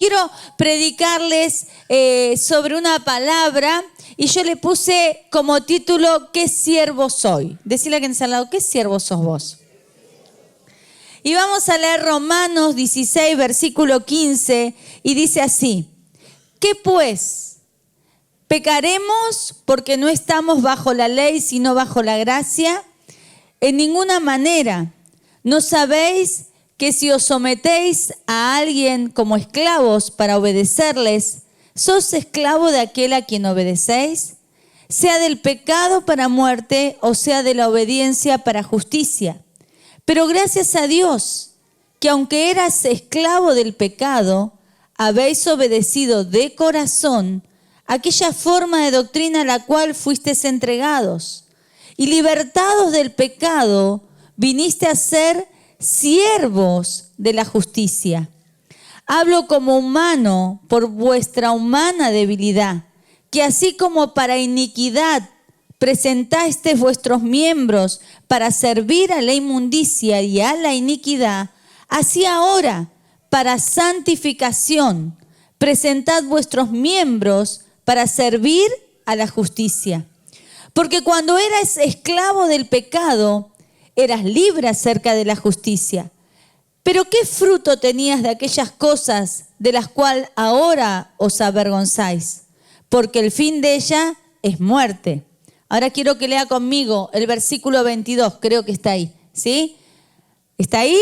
Quiero predicarles sobre una palabra y yo le puse como título ¿qué siervo soy? Decirle a quien está al lado, ¿qué siervo sos vos? Y vamos a leer Romanos 16, versículo 15 y dice así: ¿qué pues? ¿Pecaremos porque no estamos bajo la ley sino bajo la gracia? En ninguna manera. ¿No sabéis que si os sometéis a alguien como esclavos para obedecerles, sos esclavo de aquel a quien obedecéis? Sea del pecado para muerte o sea de la obediencia para justicia. Pero gracias a Dios, que aunque eras esclavo del pecado, habéis obedecido de corazón aquella forma de doctrina a la cual fuisteis entregados. Y libertados del pecado, viniste a ser siervos de la justicia. Hablo como humano por vuestra humana debilidad, que así como para iniquidad presentasteis vuestros miembros para servir a la inmundicia y a la iniquidad, así ahora, para santificación, presentad vuestros miembros para servir a la justicia. Porque cuando eras esclavo del pecado, eras libre acerca de la justicia. Pero ¿qué fruto tenías de aquellas cosas de las cuales ahora os avergonzáis? Porque el fin de ella es muerte. Ahora quiero que lea conmigo el versículo 22, creo que está ahí, ¿sí? ¿Está ahí?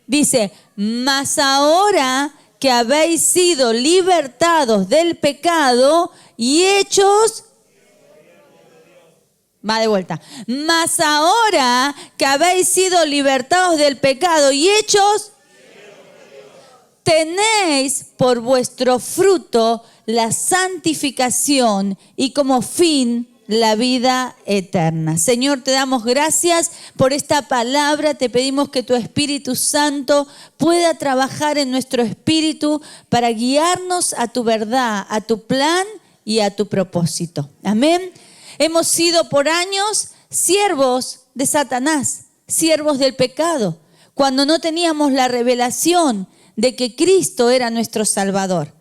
Dice, mas ahora que habéis sido libertados del pecado y hechos... Va de vuelta. Mas ahora que habéis sido libertados del pecado y hechos, tenéis por vuestro fruto la santificación y como fin la vida eterna. Señor, te damos gracias por esta palabra. Te pedimos que tu Espíritu Santo pueda trabajar en nuestro espíritu para guiarnos a tu verdad, a tu plan y a tu propósito. Amén. Hemos sido por años siervos de Satanás, siervos del pecado, cuando no teníamos la revelación de que Cristo era nuestro Salvador.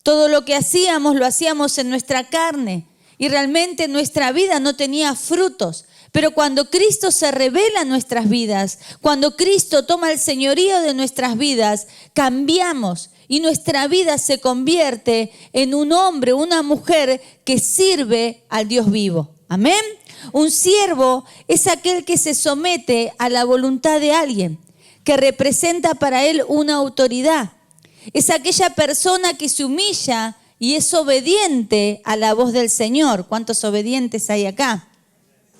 Todo lo que hacíamos lo hacíamos en nuestra carne y realmente nuestra vida no tenía frutos. Pero cuando Cristo se revela en nuestras vidas, cuando Cristo toma el señorío de nuestras vidas, cambiamos. Y nuestra vida se convierte en un hombre, una mujer que sirve al Dios vivo. Amén. Un siervo es aquel que se somete a la voluntad de alguien, que representa para él una autoridad. Es aquella persona que se humilla y es obediente a la voz del Señor. ¿Cuántos obedientes hay acá?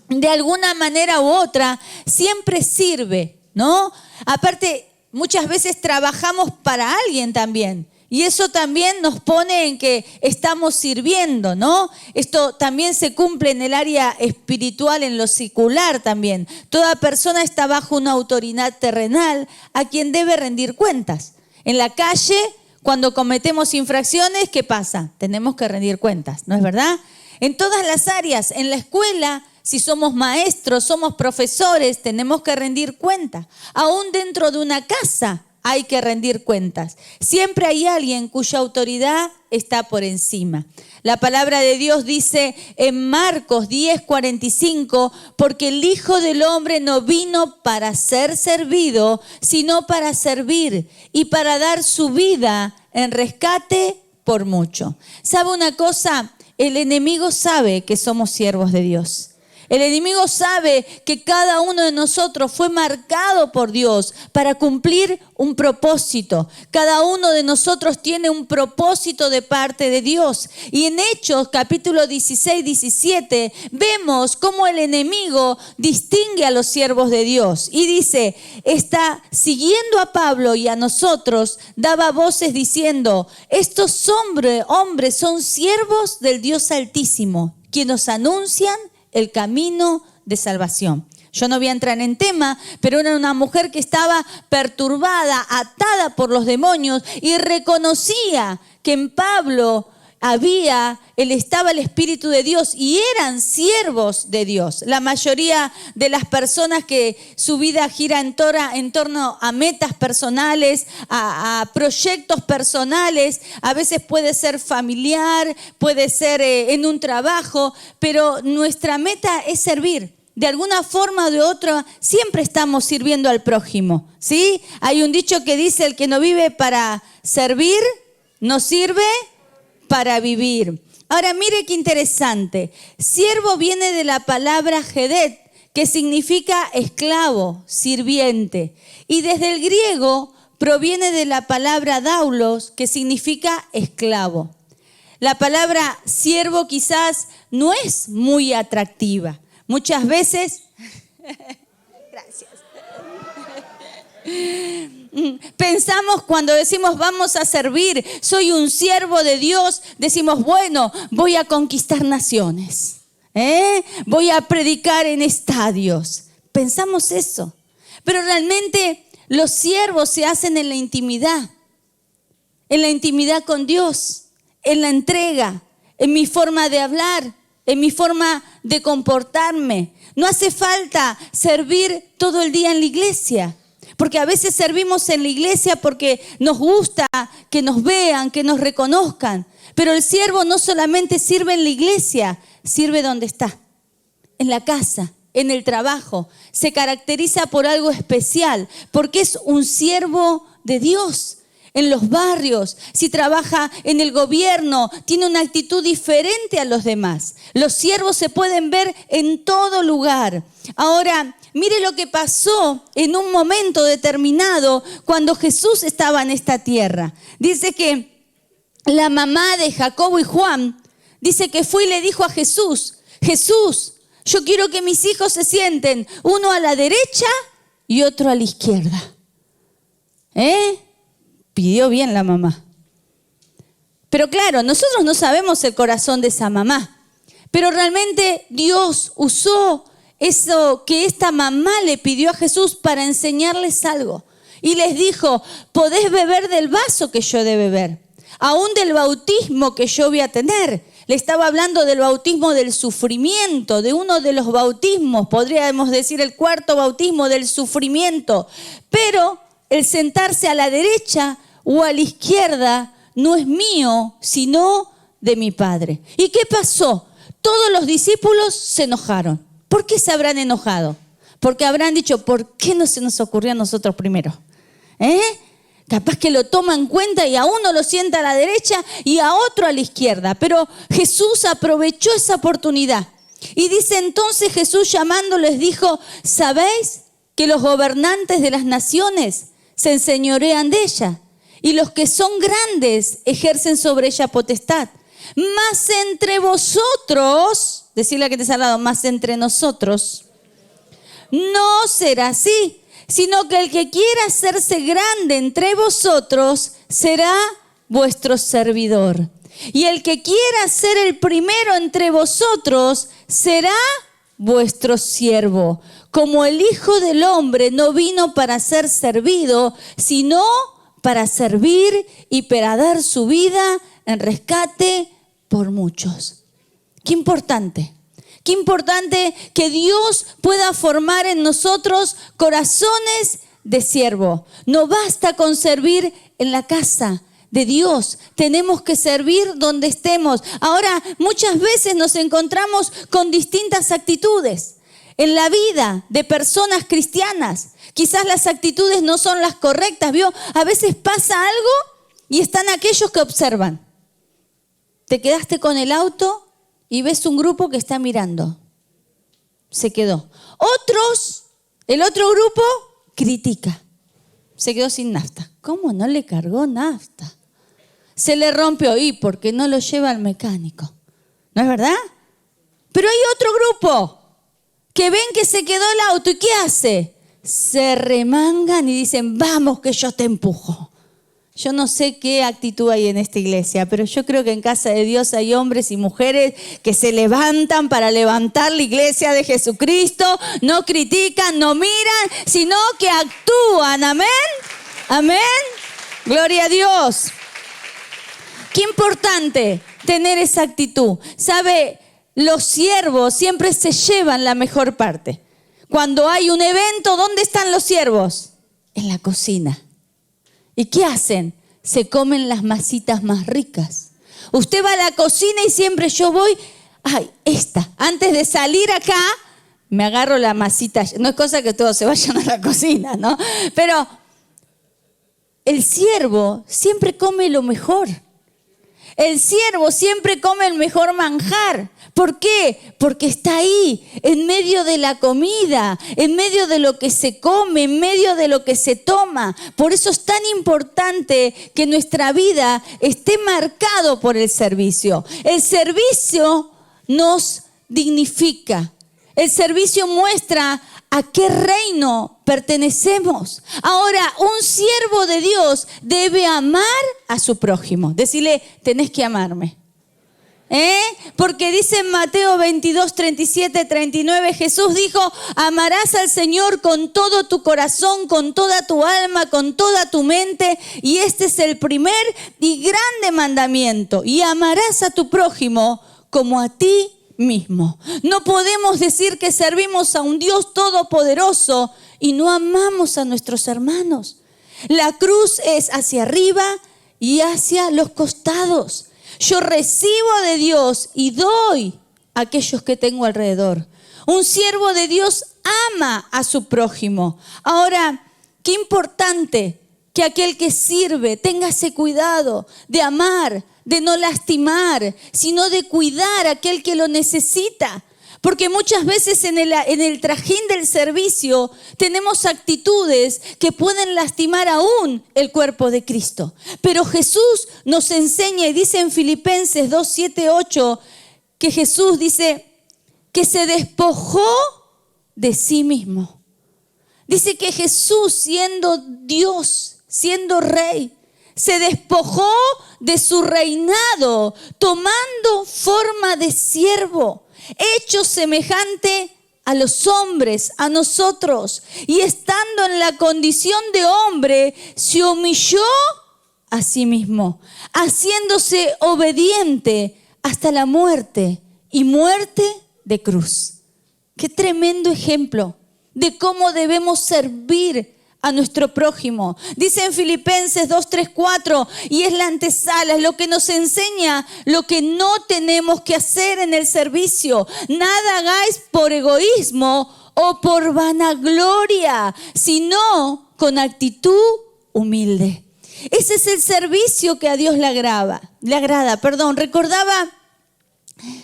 De alguna manera u otra, siempre sirve, ¿no? Aparte, muchas veces trabajamos para alguien también. Y eso también nos pone en que estamos sirviendo, ¿no? Esto también se cumple en el área espiritual, en lo secular también. Toda persona está bajo una autoridad terrenal a quien debe rendir cuentas. En la calle, cuando cometemos infracciones, ¿qué pasa? Tenemos que rendir cuentas, ¿no es verdad? En todas las áreas, en la escuela, si somos maestros, somos profesores, tenemos que rendir cuentas. Aún dentro de una casa hay que rendir cuentas. Siempre hay alguien cuya autoridad está por encima. La palabra de Dios dice en Marcos 10:45, porque el Hijo del Hombre no vino para ser servido, sino para servir y para dar su vida en rescate por mucho. ¿Sabe una cosa? El enemigo sabe que somos siervos de Dios. El enemigo sabe que cada uno de nosotros fue marcado por Dios para cumplir un propósito. Cada uno de nosotros tiene un propósito de parte de Dios. Y en Hechos capítulo 16, 17 vemos cómo el enemigo distingue a los siervos de Dios. Y dice, está siguiendo a Pablo y a nosotros, daba voces diciendo, estos hombres son siervos del Dios Altísimo, quienes nos anuncian el camino de salvación. Yo no voy a entrar en tema, pero era una mujer que estaba perturbada, atada por los demonios y reconocía que en Pablo estaba el Espíritu de Dios y eran siervos de Dios. La mayoría de las personas que su vida gira en torno a metas personales, a proyectos personales, a veces puede ser familiar, puede ser en un trabajo, pero nuestra meta es servir. De alguna forma o de otra, siempre estamos sirviendo al prójimo, ¿sí? Hay un dicho que dice, el que no vive para servir, no sirve para vivir. Ahora mire qué interesante. Siervo viene de la palabra Jedet, que significa esclavo, sirviente. Y desde el griego proviene de la palabra daulos, que significa esclavo. La palabra siervo quizás no es muy atractiva. Muchas veces, gracias. Pensamos cuando decimos vamos a servir, soy un siervo de Dios, decimos bueno, voy a conquistar naciones, voy a predicar en estadios. Pensamos eso, pero realmente los siervos se hacen en la intimidad con Dios, en la entrega, en mi forma de hablar, en mi forma de comportarme. No hace falta servir todo el día en la iglesia. Porque a veces servimos en la iglesia porque nos gusta que nos vean, que nos reconozcan. Pero el siervo no solamente sirve en la iglesia, sirve donde está, en la casa, en el trabajo. Se caracteriza por algo especial, porque es un siervo de Dios. En los barrios, si trabaja en el gobierno, tiene una actitud diferente a los demás. Los siervos se pueden ver en todo lugar. Ahora, mire lo que pasó en un momento determinado cuando Jesús estaba en esta tierra. Dice que la mamá de Jacobo y Juan, dice que fue y le dijo a Jesús, Jesús, yo quiero que mis hijos se sienten, uno a la derecha y otro a la izquierda. Pidió bien la mamá. Pero claro, nosotros no sabemos el corazón de esa mamá. Pero realmente Dios usó eso que esta mamá le pidió a Jesús para enseñarles algo. Y les dijo, podés beber del vaso que yo he de beber, aún del bautismo que yo voy a tener. Le estaba hablando del bautismo del sufrimiento, de uno de los bautismos, podríamos decir el cuarto bautismo del sufrimiento. Pero el sentarse a la derecha o a la izquierda no es mío, sino de mi Padre. ¿Y qué pasó? Todos los discípulos se enojaron. ¿Por qué se habrán enojado? Porque habrán dicho, ¿por qué no se nos ocurrió a nosotros primero? Capaz que lo toma en cuenta y a uno lo sienta a la derecha y a otro a la izquierda. Pero Jesús aprovechó esa oportunidad. Y dice entonces Jesús llamándoles dijo, ¿sabéis que los gobernantes de las naciones se enseñorean de ella? Y los que son grandes ejercen sobre ella potestad. Mas entre vosotros, decirle a que te está al lado, mas entre nosotros, no será así, sino que el que quiera hacerse grande entre vosotros será vuestro servidor. Y el que quiera ser el primero entre vosotros será vuestro siervo. Como el Hijo del Hombre no vino para ser servido, sino para servir y para dar su vida en rescate por muchos. Qué importante que Dios pueda formar en nosotros corazones de siervo. No basta con servir en la casa de Dios, tenemos que servir donde estemos. Ahora, muchas veces nos encontramos con distintas actitudes en la vida de personas cristianas. Quizás las actitudes no son las correctas, ¿vio? A veces pasa algo y están aquellos que observan. Te quedaste con el auto y ves un grupo que está mirando. Se quedó. El otro grupo critica. Se quedó sin nafta. ¿Cómo no le cargó nafta? Se le rompió. ¿Y por qué no lo lleva al mecánico? ¿No es verdad? Pero hay otro grupo que ven que se quedó el auto. ¿Y qué hace? Se remangan y dicen, vamos que yo te empujo. Yo no sé qué actitud hay en esta iglesia, pero yo creo que en casa de Dios hay hombres y mujeres que se levantan para levantar la iglesia de Jesucristo, no critican, no miran, sino que actúan. Amén. Amén. Gloria a Dios. Qué importante tener esa actitud. ¿Sabe? Los siervos siempre se llevan la mejor parte. Cuando hay un evento, ¿dónde están los siervos? En la cocina. ¿Y qué hacen? Se comen las masitas más ricas. Usted va a la cocina y siempre yo voy, antes de salir acá, me agarro la masita. No es cosa que todos se vayan a la cocina, ¿no? Pero el siervo siempre come lo mejor. El siervo siempre come el mejor manjar. ¿Por qué? Porque está ahí, en medio de la comida, en medio de lo que se come, en medio de lo que se toma. Por eso es tan importante que nuestra vida esté marcado por el servicio. El servicio nos dignifica. El servicio muestra a qué reino pertenecemos. Ahora, un siervo de Dios debe amar a su prójimo. Decirle, tenés que amarme. Porque dice en Mateo 22, 37, 39, Jesús dijo, amarás al Señor con todo tu corazón, con toda tu alma, con toda tu mente, y este es el primer y grande mandamiento, y amarás a tu prójimo como a ti mismo. No podemos decir que servimos a un Dios todopoderoso y no amamos a nuestros hermanos. La cruz es hacia arriba y hacia los costados. Yo recibo de Dios y doy a aquellos que tengo alrededor. Un siervo de Dios ama a su prójimo. Ahora, qué importante que aquel que sirve tenga ese cuidado de amar, de no lastimar, sino de cuidar a aquel que lo necesita. Porque muchas veces en el trajín del servicio tenemos actitudes que pueden lastimar aún el cuerpo de Cristo. Pero Jesús nos enseña y dice en Filipenses 2, 7, 8 que Jesús dice que se despojó de sí mismo. Dice que Jesús, siendo Dios, siendo Rey, se despojó de su reinado, tomando forma de siervo, hecho semejante a los hombres, a nosotros, y estando en la condición de hombre, se humilló a sí mismo, haciéndose obediente hasta la muerte, y muerte de cruz. Qué tremendo ejemplo de cómo debemos servir a nuestro prójimo. Dice en Filipenses 2, 3, 4, y es la antesala, es lo que nos enseña lo que no tenemos que hacer en el servicio. Nada hagáis por egoísmo o por vanagloria, sino con actitud humilde. Ese es el servicio que a Dios le agrada. Recordaba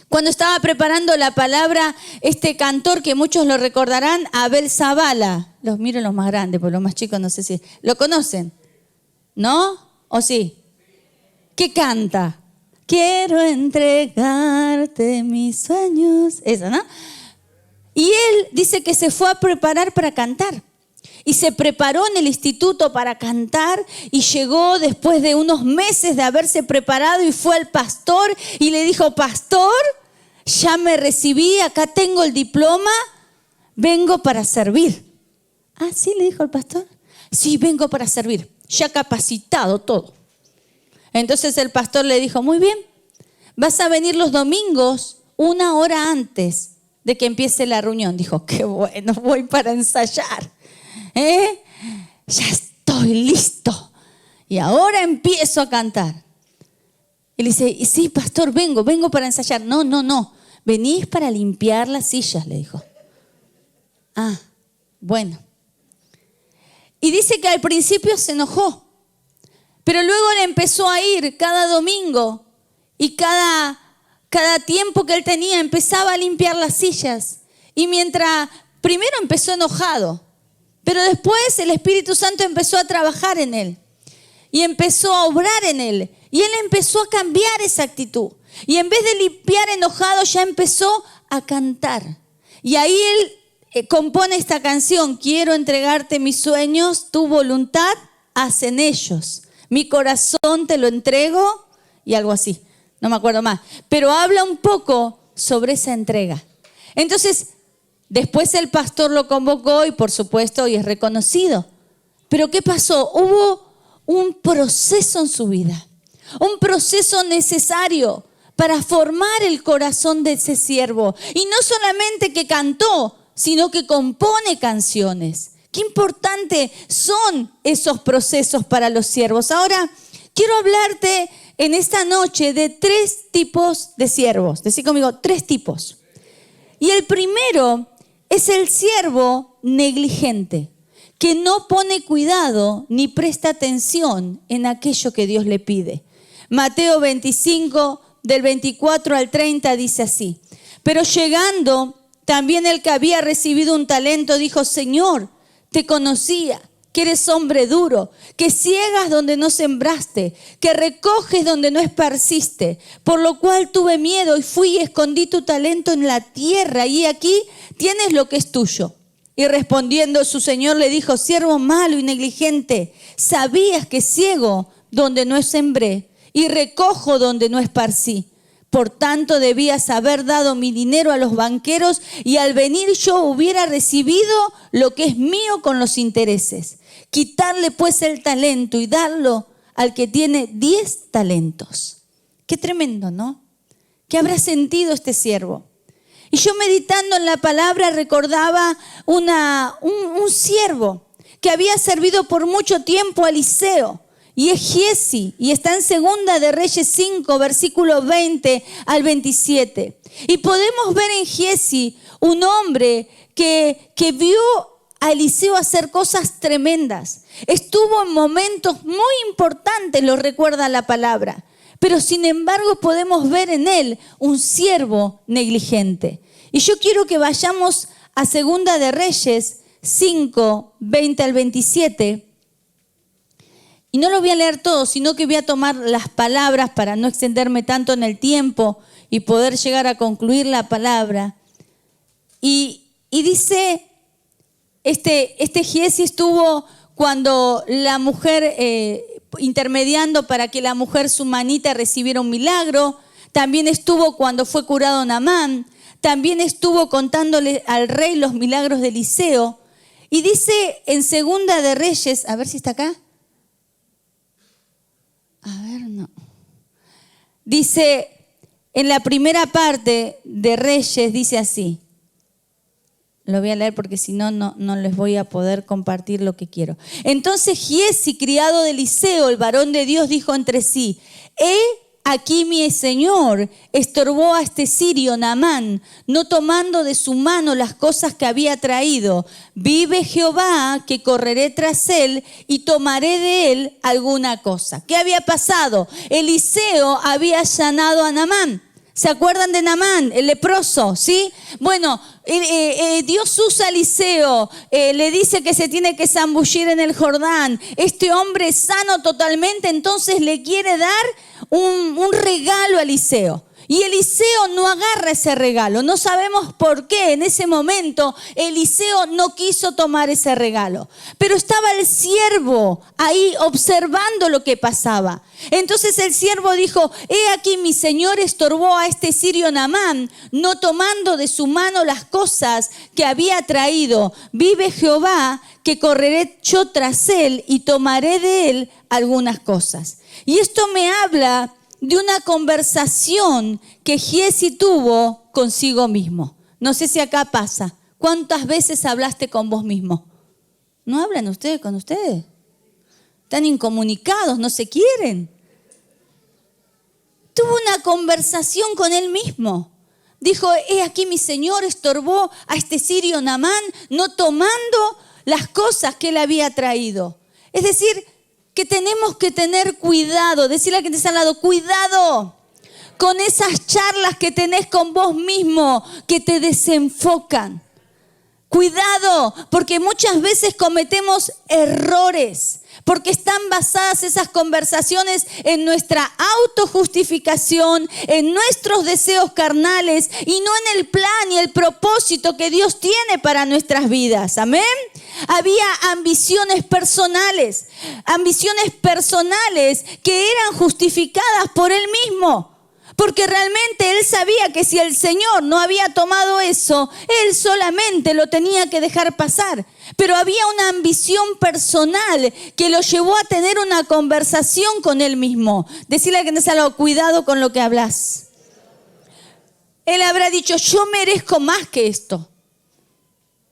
cuando estaba preparando la palabra, este cantor que muchos lo recordarán, Abel Zabala. Los miro los más grandes, porque los más chicos no sé si lo conocen. ¿No? ¿O sí? ¿Qué canta? Quiero entregarte mis sueños. Eso, ¿no? Y él dice que se fue a preparar para cantar. Y se preparó en el instituto para cantar y llegó después de unos meses de haberse preparado y fue al pastor y le dijo, pastor, ya me recibí, acá tengo el diploma, vengo para servir. Ah, ¿sí? Le dijo el pastor. Sí, vengo para servir, ya capacitado todo. Entonces el pastor le dijo, muy bien, vas a venir los domingos 1 hora antes de que empiece la reunión. Dijo, qué bueno, voy para ensayar. Ya estoy listo y ahora empiezo a cantar. Y le dice, sí, pastor, vengo para ensayar. No, venís para limpiar las sillas, le dijo. Ah, bueno. Y dice que al principio se enojó, pero luego le empezó a ir cada domingo y cada tiempo que él tenía empezaba a limpiar las sillas. Y mientras, primero empezó enojado, pero después el Espíritu Santo empezó a trabajar en él y empezó a obrar en él. Y él empezó a cambiar esa actitud. Y en vez de limpiar enojado, ya empezó a cantar. Y ahí él compone esta canción, quiero entregarte mis sueños, tu voluntad, haz en ellos. Mi corazón te lo entrego y algo así, no me acuerdo más. Pero habla un poco sobre esa entrega. Entonces, después el pastor lo convocó y por supuesto hoy es reconocido. Pero ¿qué pasó? Hubo un proceso en su vida, un proceso necesario para formar el corazón de ese siervo. Y no solamente que cantó, sino que compone canciones. Qué importante son esos procesos para los siervos. Ahora, quiero hablarte en esta noche de 3 tipos de siervos. Decí conmigo, 3 tipos. Y el primero es el siervo negligente, que no pone cuidado ni presta atención en aquello que Dios le pide. Mateo 25, del 24 al 30 dice así: pero llegando también el que había recibido un talento dijo: Señor, te conocía, que eres hombre duro, que ciegas donde no sembraste, que recoges donde no esparciste, por lo cual tuve miedo y fui y escondí tu talento en la tierra, y aquí tienes lo que es tuyo. Y respondiendo su señor le dijo: siervo malo y negligente, sabías que ciego donde no sembré y recojo donde no esparcí. Por tanto, debías haber dado mi dinero a los banqueros y al venir yo hubiera recibido lo que es mío con los intereses. Quitarle pues el talento y darlo al que tiene 10 talentos. Qué tremendo, ¿no? ¿Qué habrá sentido este siervo? Y yo meditando en la palabra recordaba un siervo que había servido por mucho tiempo a Eliseo. Y es Giezi, y está en Segunda de Reyes 5, versículo 20 al 27. Y podemos ver en Giezi un hombre que vio a Eliseo hacer cosas tremendas. Estuvo en momentos muy importantes, lo recuerda la palabra. Pero sin embargo podemos ver en él un siervo negligente. Y yo quiero que vayamos a Segunda de Reyes 5, 20 al 27. Y no lo voy a leer todo, sino que voy a tomar las palabras para no extenderme tanto en el tiempo y poder llegar a concluir la palabra. Y dice, este Giezi estuvo cuando la mujer, intermediando para que la mujer sumanita recibiera un milagro. También estuvo cuando fue curado Naamán. También estuvo contándole al rey los milagros de Eliseo. Y dice en Segunda de Reyes, a ver si está acá. A ver, no. Dice, en la primera parte de Reyes, dice así. Lo voy a leer porque si no, no les voy a poder compartir lo que quiero. Entonces Giezi, criado de Eliseo, el varón de Dios, dijo entre sí: he aquí mi señor estorbó a este sirio Naamán, no tomando de su mano las cosas que había traído. Vive Jehová que correré tras él y tomaré de él alguna cosa. ¿Qué había pasado? Eliseo había sanado a Naamán. ¿Se acuerdan de Naamán, el leproso? ¿Sí? Bueno, Dios usa a Eliseo, le dice que se tiene que zambullir en el Jordán. Este hombre es sano totalmente, entonces le quiere dar un regalo a Eliseo. Y Eliseo no agarra ese regalo. No sabemos por qué en ese momento Eliseo no quiso tomar ese regalo. Pero estaba el siervo ahí observando lo que pasaba. Entonces el siervo dijo: he aquí mi señor estorbó a este sirio Naamán, no tomando de su mano las cosas que había traído. Vive Jehová que correré yo tras él y tomaré de él algunas cosas. Y esto me habla de una conversación que Giezi tuvo consigo mismo. No sé si acá pasa. ¿Cuántas veces hablaste con vos mismo? ¿No hablan ustedes con ustedes? Están incomunicados, no se quieren. Tuvo una conversación con él mismo. Dijo: he aquí mi señor estorbó a este sirio Naamán, no tomando las cosas que él había traído. Es decir, que tenemos que tener cuidado. Decirle a quien te está al lado: cuidado con esas charlas que tenés con vos mismo que te desenfocan. Cuidado, porque muchas veces cometemos errores, porque están basadas esas conversaciones en nuestra autojustificación, en nuestros deseos carnales y no en el plan y el propósito que Dios tiene para nuestras vidas. Amén. Había ambiciones personales que eran justificadas por él mismo. Porque realmente él sabía que si el Señor no había tomado eso, él solamente lo tenía que dejar pasar. Pero había una ambición personal que lo llevó a tener una conversación con él mismo. Decirle a quien está al lado: cuidado con lo que hablas. Él habrá dicho, yo merezco más que esto.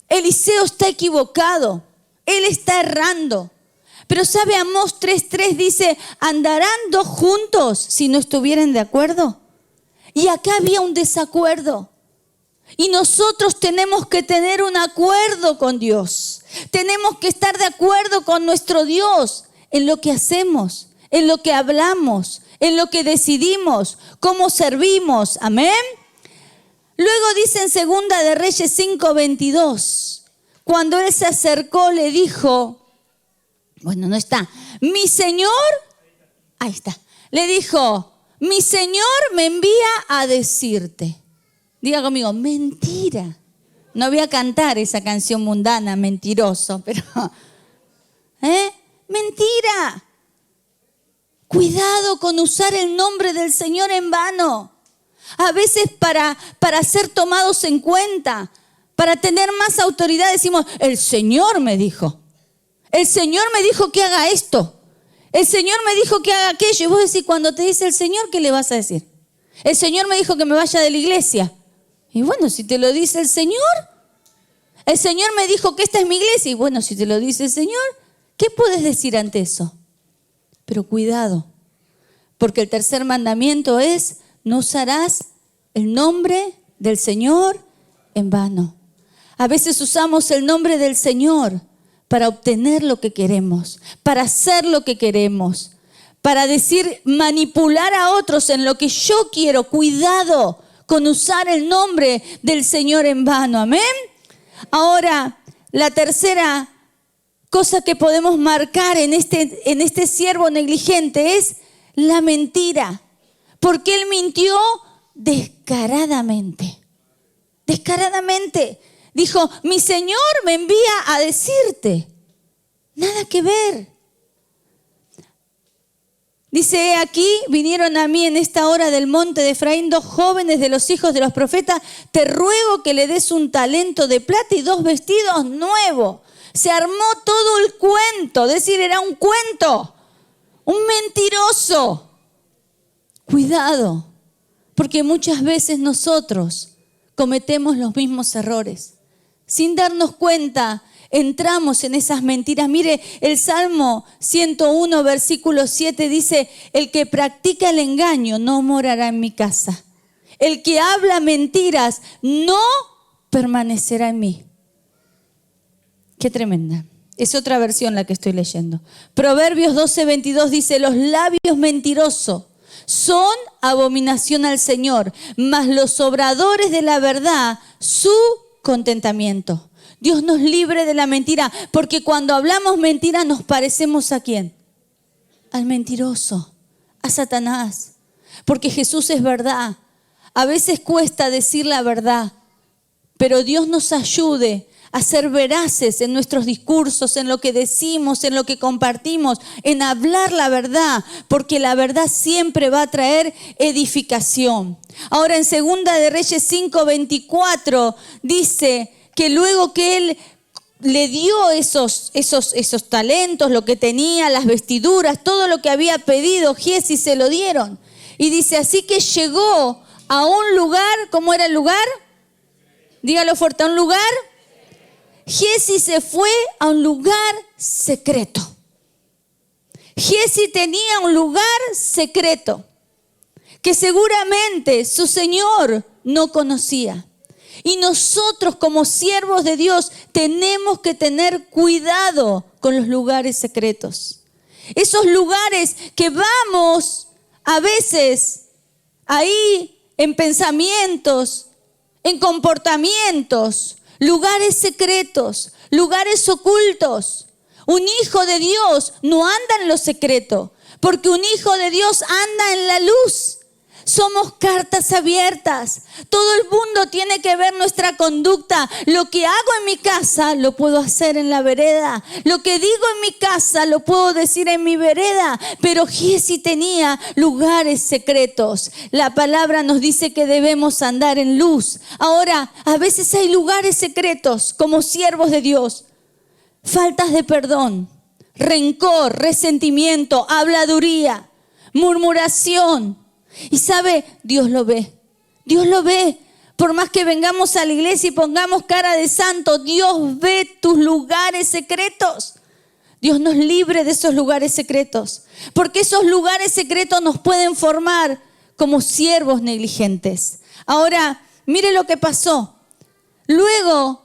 Eliseo está equivocado. Él está errando. Pero ¿sabe? Amós 3:3 dice, ¿andarán dos juntos si no estuvieran de acuerdo? Y acá había un desacuerdo. Y nosotros tenemos que tener un acuerdo con Dios. Tenemos que estar de acuerdo con nuestro Dios en lo que hacemos, en lo que hablamos, en lo que decidimos, cómo servimos. Amén. Luego dice en Segunda de Reyes 5:22, cuando él se acercó le dijo, bueno, no está, mi Señor, ahí está, le dijo, mi Señor me envía a decirte. Diga conmigo, mentira. No voy a cantar esa canción mundana, mentiroso, pero, mentira. Cuidado con usar el nombre del Señor en vano. A veces para ser tomados en cuenta, para tener más autoridad decimos, el Señor me dijo. El Señor me dijo que haga esto. El Señor me dijo que haga aquello. Y vos decís, cuando te dice el Señor, ¿qué le vas a decir? El Señor me dijo que me vaya de la iglesia. Y bueno, si te lo dice el Señor me dijo que esta es mi iglesia. Y bueno, si te lo dice el Señor, ¿qué puedes decir ante eso? Pero cuidado, porque el tercer mandamiento es, no usarás el nombre del Señor en vano. A veces usamos el nombre del Señor para obtener lo que queremos, para hacer lo que queremos, para decir, manipular a otros en lo que yo quiero. Cuidado con usar el nombre del Señor en vano. Amén. Ahora, la tercera cosa que podemos marcar en este siervo negligente es la mentira. Porque él mintió descaradamente. Descaradamente. Dijo, mi Señor me envía a decirte. Nada que ver. Dice, aquí vinieron a mí en esta hora del monte de Efraín 2 jóvenes de los hijos de los profetas. Te ruego que le des un talento de plata y 2 vestidos nuevos. Se armó todo el cuento. Es decir, era un cuento. Un mentiroso. Cuidado, porque muchas veces nosotros cometemos los mismos errores. Sin darnos cuenta, entramos en esas mentiras. Mire, el Salmo 101, versículo 7 dice, el que practica el engaño no morará en mi casa. El que habla mentiras no permanecerá en mí. Qué tremenda. Es otra versión la que estoy leyendo. Proverbios 12:22 dice, los labios mentirosos son abominación al Señor, mas los obradores de la verdad, su contentamiento. Dios nos libre de la mentira, porque cuando hablamos mentira nos parecemos ¿a quién? Al mentiroso, a Satanás. Porque Jesús es verdad. A veces cuesta decir la verdad, pero Dios nos ayude a ser veraces en nuestros discursos, en lo que decimos, en lo que compartimos, en hablar la verdad, porque la verdad siempre va a traer edificación. Ahora en Segunda de Reyes 5:24 dice que luego que él le dio esos talentos, lo que tenía, las vestiduras, todo lo que había pedido, Giezi se lo dieron. Y dice, así que llegó a un lugar, ¿cómo era el lugar? Dígalo fuerte, a un lugar. Giezi se fue a un lugar secreto. Giezi tenía un lugar secreto que seguramente su Señor no conocía. Y nosotros como siervos de Dios tenemos que tener cuidado con los lugares secretos. Esos lugares que vamos a veces ahí en pensamientos, en comportamientos, lugares secretos, lugares ocultos. Un hijo de Dios no anda en lo secreto, porque un hijo de Dios anda en la luz. Somos cartas abiertas. Todo el mundo tiene que ver nuestra conducta. Lo que hago en mi casa lo puedo hacer en la vereda. Lo que digo en mi casa lo puedo decir en mi vereda. Pero Giezi tenía lugares secretos. La palabra nos dice que debemos andar en luz. Ahora, a veces hay lugares secretos como siervos de Dios. Faltas de perdón, rencor, resentimiento, habladuría, murmuración. Y sabe, Dios lo ve. Dios lo ve. Por más que vengamos a la iglesia y pongamos cara de santo, Dios ve tus lugares secretos. Dios nos libre de esos lugares secretos, porque esos lugares secretos nos pueden formar como siervos negligentes. Ahora, mire lo que pasó. Luego,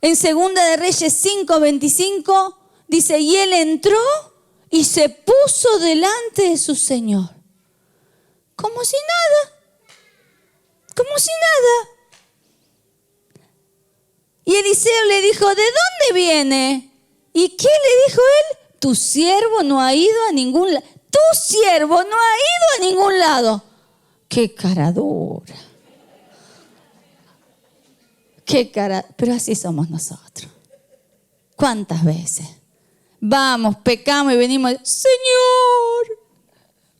en Segunda de Reyes 5:25, dice, y él entró y se puso delante de su Señor. Como si nada. Como si nada. Y Eliseo le dijo, ¿de dónde viene? ¿Y qué le dijo él? Tu siervo no ha ido a ningún lado. Tu siervo no ha ido a ningún lado. Qué cara dura. Qué cara. Pero así somos nosotros. ¿Cuántas veces? Vamos, pecamos y venimos, Señor.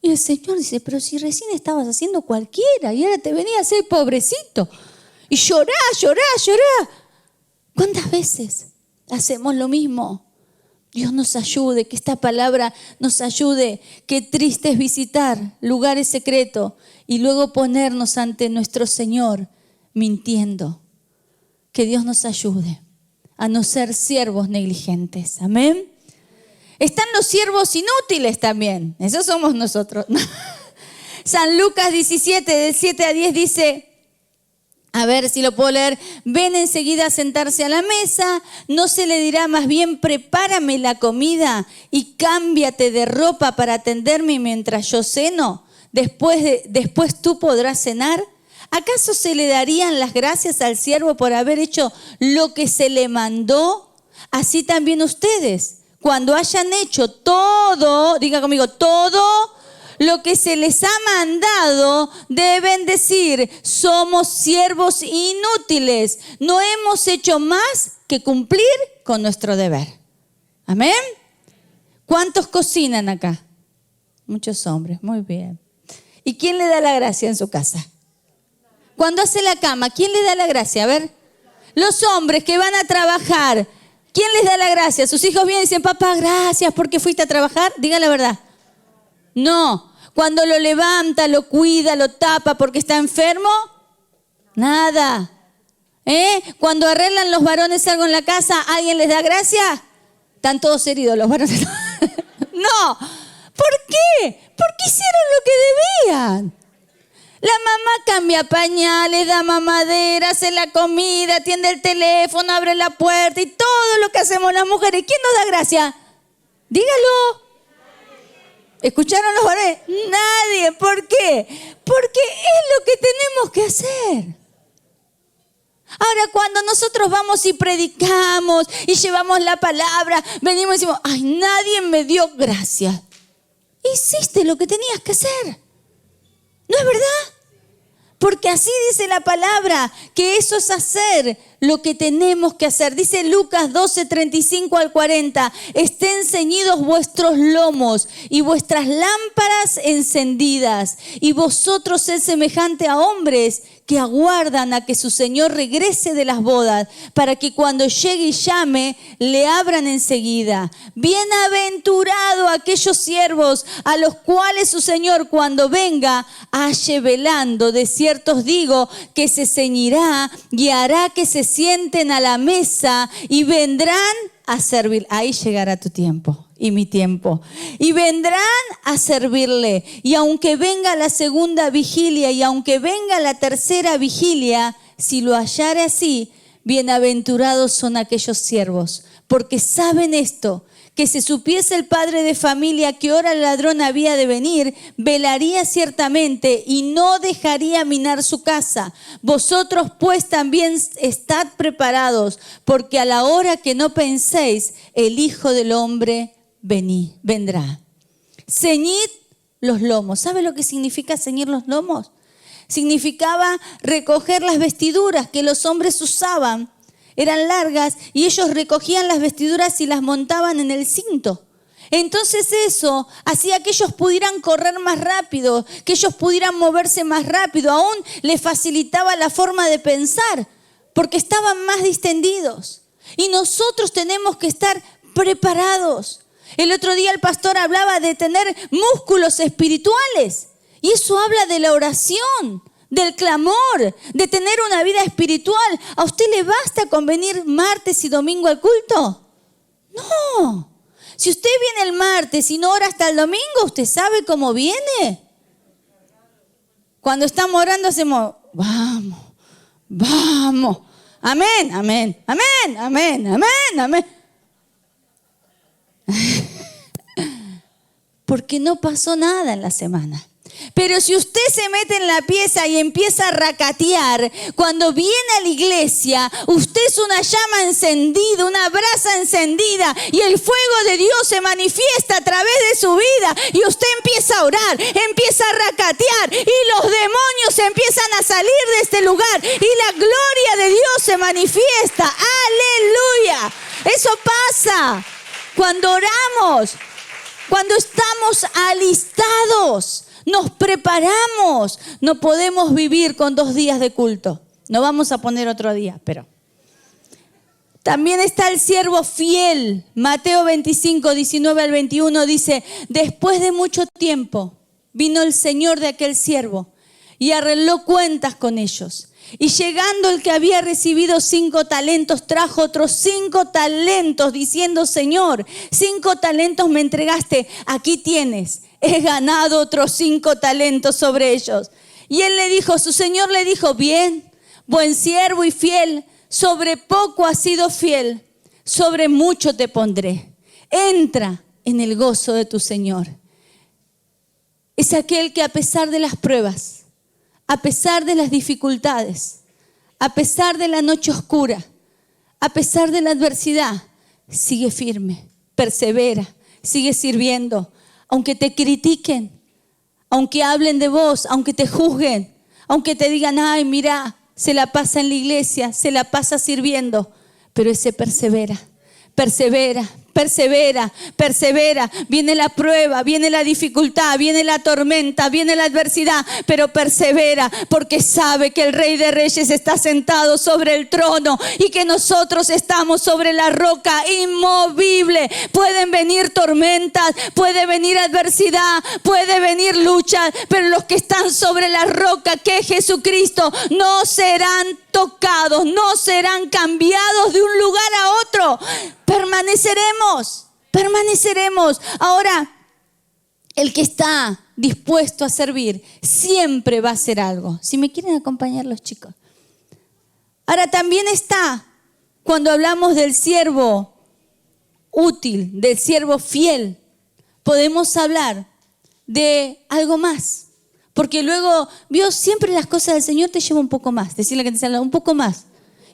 Y el Señor dice, pero si recién estabas haciendo cualquiera y ahora te venía a hacer pobrecito. Y llorá. ¿Cuántas veces hacemos lo mismo? Dios nos ayude, que esta palabra nos ayude. Qué triste es visitar lugares secretos y luego ponernos ante nuestro Señor mintiendo. Que Dios nos ayude a no ser siervos negligentes. Amén. Están los siervos inútiles también. Esos somos nosotros. San Lucas 17, del 7 a 10 dice, a ver si lo puedo leer. Ven enseguida a sentarse a la mesa. No se le dirá más bien, prepárame la comida y cámbiate de ropa para atenderme mientras yo ceno. Después tú podrás cenar. ¿Acaso se le darían las gracias al siervo por haber hecho lo que se le mandó? Así también ustedes, cuando hayan hecho todo, diga conmigo, todo lo que se les ha mandado, deben decir, somos siervos inútiles. No hemos hecho más que cumplir con nuestro deber. ¿Amén? ¿Cuántos cocinan acá? Muchos hombres, muy bien. ¿Y quién le da la gracia en su casa? Cuando hace la cama, ¿quién le da la gracia? A ver, los hombres que van a trabajar, ¿quién les da la gracia? Sus hijos vienen y dicen, papá, gracias porque fuiste a trabajar. Diga la verdad. No, cuando lo levanta, lo cuida, lo tapa porque está enfermo, nada. Cuando arreglan los varones algo en la casa, ¿alguien les da gracia? Están todos heridos los varones. No, ¿por qué? Porque hicieron lo que debían. La mamá cambia pañales, da mamadera, hace la comida, atiende el teléfono, abre la puerta y todo lo que hacemos las mujeres. ¿Quién nos da gracia? Dígalo. ¿Escucharon los varones? Nadie. ¿Por qué? Porque es lo que tenemos que hacer. Ahora, cuando nosotros vamos y predicamos y llevamos la palabra, venimos y decimos, ay, nadie me dio gracia. Hiciste lo que tenías que hacer. ¿No es verdad? Porque así dice la palabra, que eso es hacer lo que tenemos que hacer. Dice Lucas 12, 35 al 40, estén ceñidos vuestros lomos y vuestras lámparas encendidas, y vosotros sed semejante a hombres que aguardan a que su Señor regrese de las bodas, para que cuando llegue y llame, le abran enseguida. Bienaventurado aquellos siervos a los cuales su Señor cuando venga halle velando. De cierto os digo que se ceñirá y hará que se sienten a la mesa y vendrán a servir. Ahí llegará tu tiempo y mi tiempo. Y vendrán a servirle. Y aunque venga la segunda vigilia y aunque venga la tercera vigilia, si lo hallare así, bienaventurados son aquellos siervos, porque saben esto, que si supiese el padre de familia que hora el ladrón había de venir, velaría ciertamente y no dejaría minar su casa. Vosotros pues también estad preparados, porque a la hora que no penséis, el Hijo del Hombre vendrá. Ceñid los lomos. ¿Sabe lo que significa ceñir los lomos? Significaba recoger las vestiduras que los hombres usaban. Eran largas y ellos recogían las vestiduras y las montaban en el cinto. Entonces eso hacía que ellos pudieran correr más rápido, que ellos pudieran moverse más rápido. Aún les facilitaba la forma de pensar porque estaban más distendidos. Y nosotros tenemos que estar preparados. El otro día el pastor hablaba de tener músculos espirituales y eso habla de la oración, del clamor, de tener una vida espiritual. ¿A usted le basta con venir martes y domingo al culto? No. Si usted viene el martes y no ora hasta el domingo, ¿usted sabe cómo viene? Cuando estamos orando hacemos, vamos, vamos, amén, amén, amén, amén, amén, amén. Porque no pasó nada en la semana. Pero si usted se mete en la pieza y empieza a racatear, cuando viene a la iglesia, usted es una llama encendida, una brasa encendida, y el fuego de Dios se manifiesta a través de su vida, y usted empieza a orar, empieza a racatear, y los demonios empiezan a salir de este lugar, y la gloria de Dios se manifiesta. ¡Aleluya! Eso pasa cuando oramos, cuando estamos alistados. Nos preparamos. No podemos vivir con 2 días de culto. No vamos a poner otro día, pero. También está el siervo fiel. Mateo 25, 19 al 21 dice, después de mucho tiempo vino el señor de aquel siervo y arregló cuentas con ellos. Y llegando el que había recibido 5 talentos, trajo otros 5 talentos, diciendo, Señor, 5 talentos me entregaste, aquí tienes. He ganado otros 5 talentos sobre ellos. Y él le dijo, su señor le dijo, bien, buen siervo y fiel, sobre poco has sido fiel, sobre mucho te pondré. Entra en el gozo de tu Señor. Es aquel que a pesar de las pruebas, a pesar de las dificultades, a pesar de la noche oscura, a pesar de la adversidad, sigue firme, persevera, sigue sirviendo. Aunque te critiquen, aunque hablen de vos, aunque te juzguen, aunque te digan, ay, mira, se la pasa en la iglesia, se la pasa sirviendo, pero ese persevera, persevera, persevera, persevera. Viene la prueba, viene la dificultad, viene la tormenta, viene la adversidad, pero persevera porque sabe que el Rey de Reyes está sentado sobre el trono y que nosotros estamos sobre la roca inmovible. Pueden venir tormentas, puede venir adversidad, puede venir lucha, pero los que están sobre la roca que es Jesucristo no serán tocados, no serán cambiados de un lugar a otro. Permaneceremos. Ahora, el que está dispuesto a servir siempre va a hacer algo. Si me quieren acompañar los chicos. Ahora también está, cuando hablamos del siervo útil, del siervo fiel, podemos hablar de algo más. Porque luego, vio, siempre las cosas del Señor te llevan un poco más. Decirle que te salga un poco más.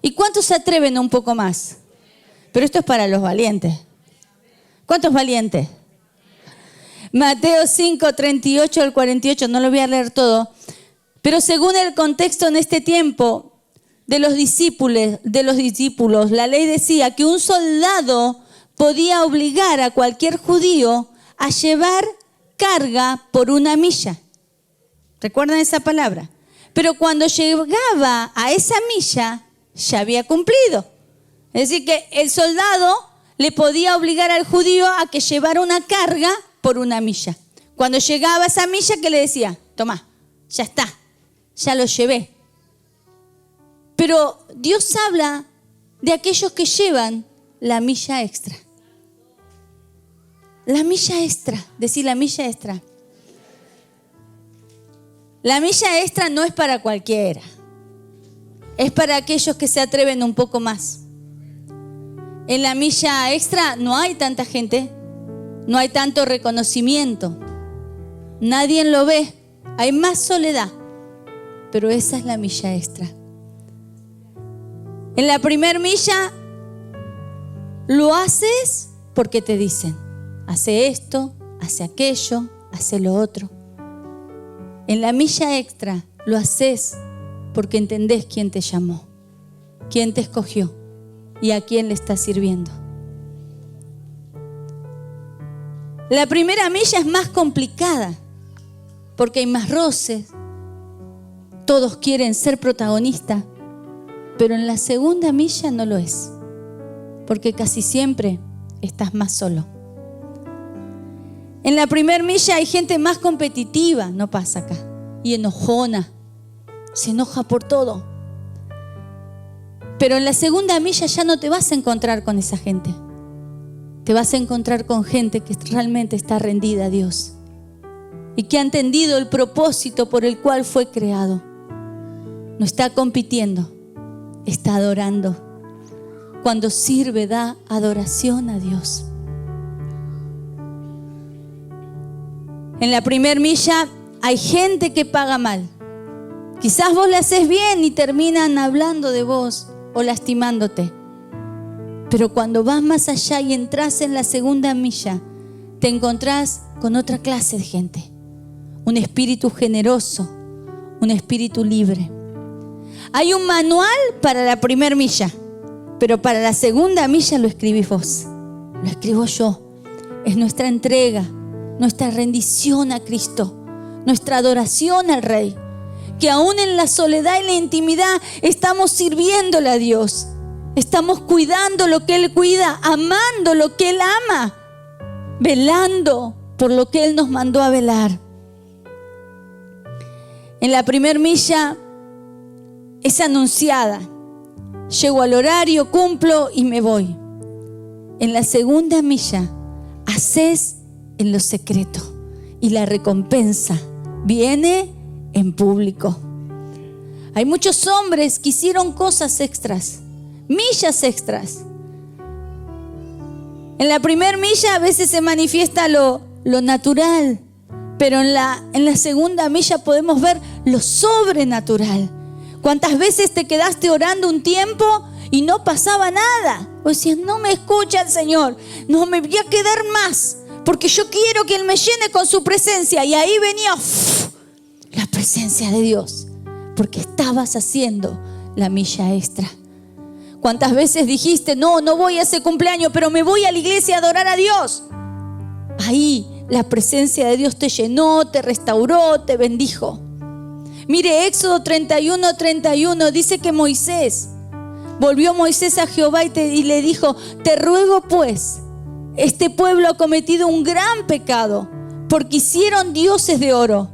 ¿Y cuántos se atreven a un poco más? Pero esto es para los valientes. ¿Cuántos valientes? Mateo 5, 38 al 48, no lo voy a leer todo. Pero según el contexto en este tiempo de los discípulos, la ley decía que un soldado podía obligar a cualquier judío a llevar carga por 1 milla. ¿Recuerdan esa palabra? Pero cuando llegaba a esa milla, ya había cumplido. Es decir, que el soldado le podía obligar al judío a que llevara una carga por 1 milla. Cuando llegaba a esa milla, ¿qué le decía? Tomá, ya está, ya lo llevé. Pero Dios habla de aquellos que llevan la milla extra. La milla extra, decir la milla extra. La milla extra no es para cualquiera. Es para aquellos que se atreven un poco más. En la milla extra no hay tanta gente, no hay tanto reconocimiento, nadie lo ve, hay más soledad, pero esa es la milla extra. En la primer milla lo haces porque te dicen, hace esto, hace aquello, hace lo otro. En la milla extra lo haces porque entendés quién te llamó, quién te escogió y a quién le estás sirviendo. La primera milla es más complicada porque hay más roces, todos quieren ser protagonistas, pero en la segunda milla no lo es, porque casi siempre estás más solo. En la primera milla hay gente más competitiva, no pasa acá, y enojona, se enoja por todo. Pero en la segunda milla ya no te vas a encontrar con esa gente. Te vas a encontrar con gente que realmente está rendida a Dios y que ha entendido el propósito por el cual fue creado. No está compitiendo, está adorando. Cuando sirve, da adoración a Dios. En la primer milla hay gente que paga mal. Quizás vos le haces bien y terminan hablando de vos o lastimándote. Pero cuando vas más allá y entras en la segunda milla, te encontrás con otra clase de gente. Un espíritu generoso, un espíritu libre. Hay un manual para la primera milla, pero para la segunda milla lo escribís vos, lo escribo yo. Es nuestra entrega, nuestra rendición a Cristo, nuestra adoración al Rey. Que aún en la soledad y la intimidad estamos sirviéndole a Dios. Estamos cuidando lo que Él cuida, amando lo que Él ama, velando por lo que Él nos mandó a velar. En la primer milla es anunciada. Llego al horario, cumplo y me voy. En la segunda milla, haces en lo secreto y la recompensa viene en público. Hay muchos hombres que hicieron cosas extras, millas extras. En la primera milla a veces se manifiesta lo natural, pero en la segunda milla podemos ver lo sobrenatural. ¿Cuántas veces te quedaste orando un tiempo y no pasaba nada? O decías, no me escucha el Señor, no me voy a quedar más, porque yo quiero que Él me llene con su presencia. Y ahí venía la presencia de Dios, porque estabas haciendo la milla extra. ¿Cuántas veces dijiste, no voy a ese cumpleaños, pero me voy a la iglesia a adorar a Dios? Ahí la presencia de Dios te llenó, te restauró, te bendijo. Mire, Éxodo 31:31 dice que volvió Moisés a Jehová y le dijo, te ruego pues, este pueblo ha cometido un gran pecado, porque hicieron dioses de oro,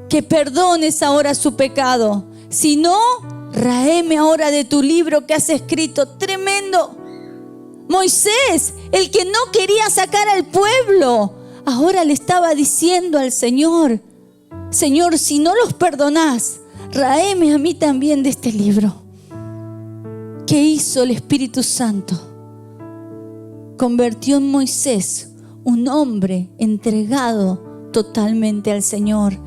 que perdones ahora su pecado. Si no, ráeme ahora de tu libro que has escrito. Tremendo. Moisés, el que no quería sacar al pueblo, ahora le estaba diciendo al Señor, Señor, si no los perdonás, ráeme a mí también de este libro. ¿Qué hizo el Espíritu Santo? Convirtió en Moisés un hombre entregado totalmente al Señor.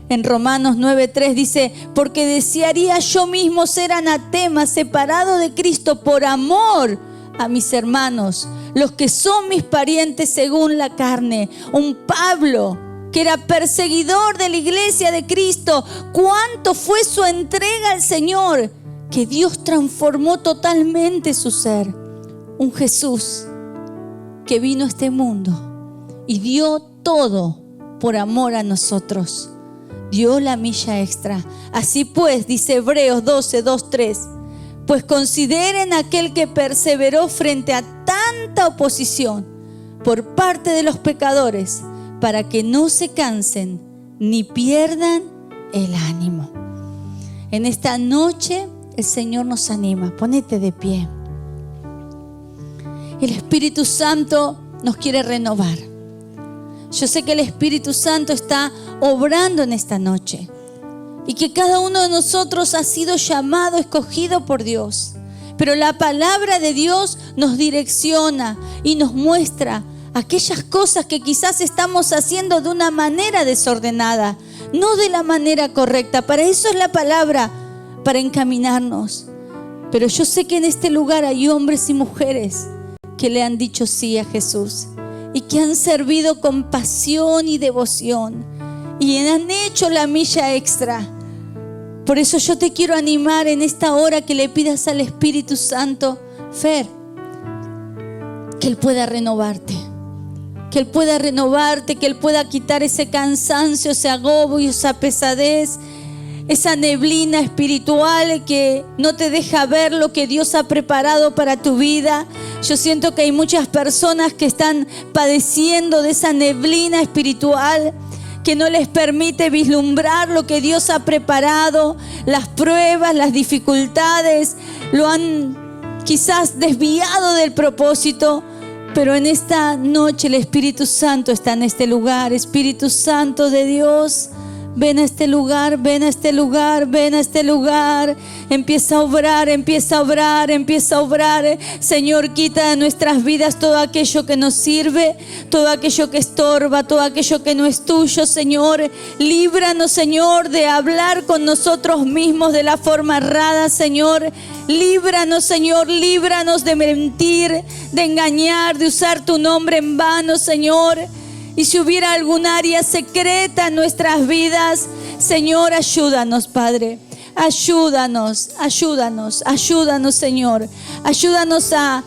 En Romanos 9:3 dice, porque desearía yo mismo ser anatema, separado de Cristo por amor a mis hermanos, los que son mis parientes según la carne. Un Pablo que era perseguidor de la iglesia de Cristo. ¿Cuánto fue su entrega al Señor? Que Dios transformó totalmente su ser. Un Jesús que vino a este mundo y dio todo por amor a nosotros. Dio la milla extra. Así pues, dice Hebreos 12:2-3, pues consideren aquel que perseveró frente a tanta oposición por parte de los pecadores, para que no se cansen ni pierdan el ánimo. En esta noche el Señor nos anima. Ponete de pie. El Espíritu Santo nos quiere renovar. Yo sé que el Espíritu Santo está obrando en esta noche y que cada uno de nosotros ha sido llamado, escogido por Dios. Pero la palabra de Dios nos direcciona y nos muestra aquellas cosas que quizás estamos haciendo de una manera desordenada, no de la manera correcta. Para eso es la palabra, para encaminarnos. Pero yo sé que en este lugar hay hombres y mujeres que le han dicho sí a Jesús y que han servido con pasión y devoción y han hecho la milla extra. Por eso yo te quiero animar en esta hora que le pidas al Espíritu Santo, Fer, que Él pueda renovarte. Que Él pueda renovarte, que Él pueda quitar ese cansancio, ese agobio, esa pesadez, esa neblina espiritual que no te deja ver lo que Dios ha preparado para tu vida. Yo siento que hay muchas personas que están padeciendo de esa neblina espiritual, que no les permite vislumbrar lo que Dios ha preparado. Las pruebas, las dificultades lo han quizás desviado del propósito. Pero en esta noche el Espíritu Santo está en este lugar. Espíritu Santo de Dios, ven a este lugar, ven a este lugar, ven a este lugar. Empieza a obrar, empieza a obrar, empieza a obrar. Señor, quita de nuestras vidas todo aquello que nos sirve, todo aquello que estorba, todo aquello que no es tuyo, Señor. Líbranos, Señor, de hablar con nosotros mismos de la forma errada, Señor. Líbranos, Señor, líbranos de mentir, de engañar, de usar tu nombre en vano, Señor. Y si hubiera algún área secreta en nuestras vidas, Señor, ayúdanos, Padre. Ayúdanos, ayúdanos, ayúdanos, Señor. Ayúdanos a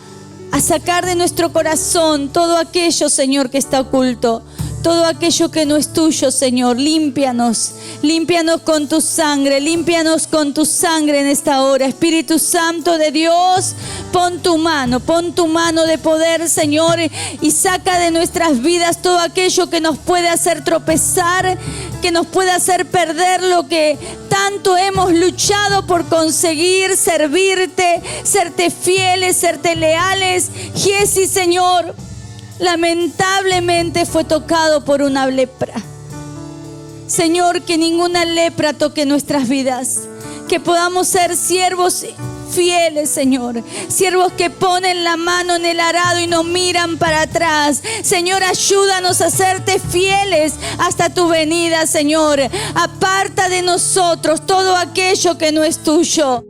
sacar de nuestro corazón todo aquello, Señor, que está oculto. Todo aquello que no es tuyo, Señor. Límpianos, límpianos con tu sangre, límpianos con tu sangre en esta hora. Espíritu Santo de Dios, pon tu mano de poder, Señor, y saca de nuestras vidas todo aquello que nos puede hacer tropezar, que nos puede hacer perder lo que tanto hemos luchado por conseguir, servirte, serte fieles, serte leales. Giesi, Señor, lamentablemente fue tocado por una lepra. Señor, que ninguna lepra toque nuestras vidas. Que podamos ser siervos fieles, Señor. Siervos que ponen la mano en el arado y no miran para atrás. Señor, ayúdanos a serte fieles hasta tu venida, Señor. Aparta de nosotros todo aquello que no es tuyo.